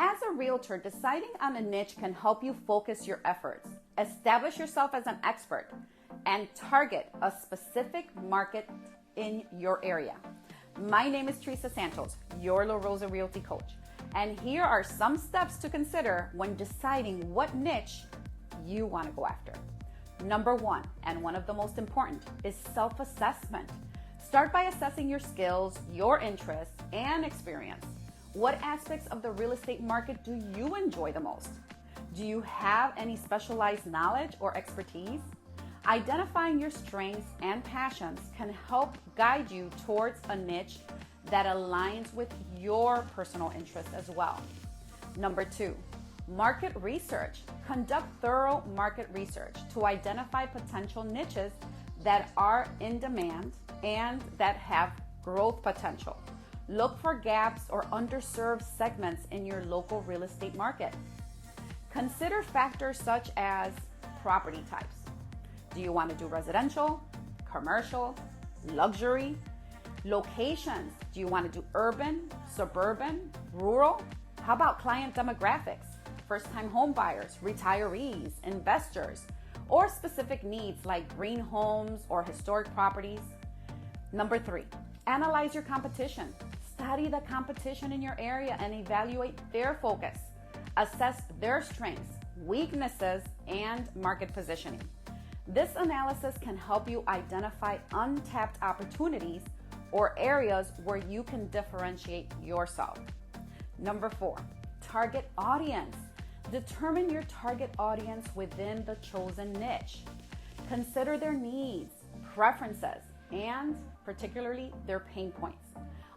As a realtor, deciding on a niche can help you focus your efforts, establish yourself as an expert, and target a specific market in your area. My name is Teresa Santos, your La Rosa Realty Coach, and here are some steps to consider when deciding what niche you want to go after. Number one, and one of the most important, is self-assessment. Start by assessing your skills, your interests, and experience. What aspects of the real estate market do you enjoy the most? Do you have any specialized knowledge or expertise? Identifying your strengths and passions can help guide you towards a niche that aligns with your personal interests as well. Number two, market research. Conduct thorough market research to identify potential niches that are in demand and that have growth potential. Look for gaps or underserved segments in your local real estate market. Consider factors such as property types. Do you want to do residential, commercial, luxury? Locations. Do you want to do urban, suburban, rural? How about client demographics? First-time home buyers, retirees, investors, or specific needs like green homes or historic properties? Number three, analyze your competition. Study the competition in your area and evaluate their focus. Assess their strengths, weaknesses, and market positioning. This analysis can help you identify untapped opportunities or areas where you can differentiate yourself. Number four, target audience. Determine your target audience within the chosen niche. Consider their needs, preferences, and particularly their pain points.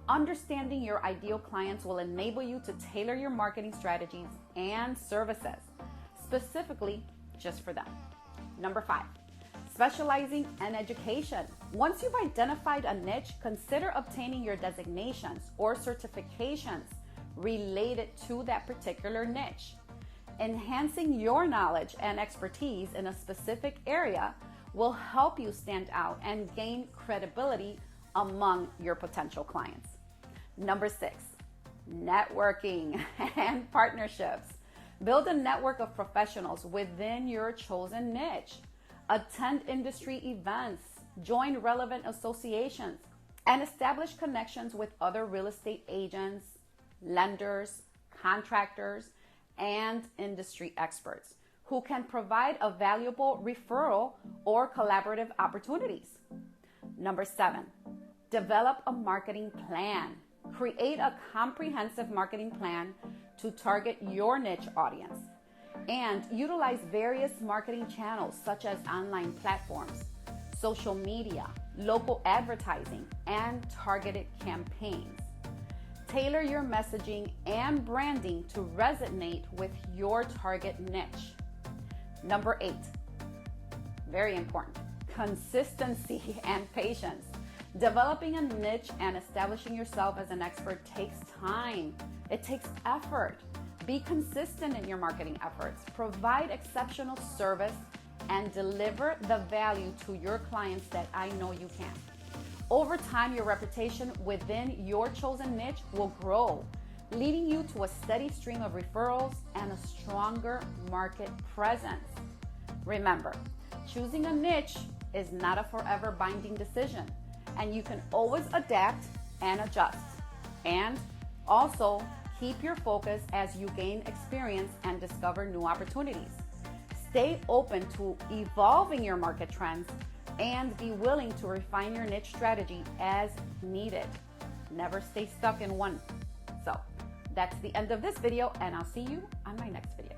Understanding your ideal clients will enable you to tailor your marketing strategies and services specifically just for them. Number five, specializing in education. Once you've identified a niche, consider obtaining your designations or certifications related to that particular niche. Enhancing your knowledge and expertise in a specific area will help you stand out and gain credibility among your potential clients. Number six, networking and partnerships. Build a network of professionals within your chosen niche. Attend industry events, join relevant associations, and establish connections with other real estate agents, lenders, contractors, and industry experts who can provide a valuable referral or collaborative opportunities. Number seven, develop a marketing plan. Create a comprehensive marketing plan to target your niche audience and utilize various marketing channels such as online platforms, social media, local advertising, and targeted campaigns. Tailor your messaging and branding to resonate with your target niche. Number eight, very important, consistency and patience. Developing a niche and establishing yourself as an expert takes time. It takes effort. Be consistent in your marketing efforts. Provide exceptional service and deliver the value to your clients that I know you can. Over time, your reputation within your chosen niche will grow, leading you to a steady stream of referrals and a stronger market presence. Remember, choosing a niche is not a forever binding decision, and you can always adapt and adjust. And also, keep your focus as you gain experience and discover new opportunities. Stay open to evolving your market trends and be willing to refine your niche strategy as needed. Never stay stuck in one. So that's the end of this video, and I'll see you on my next video.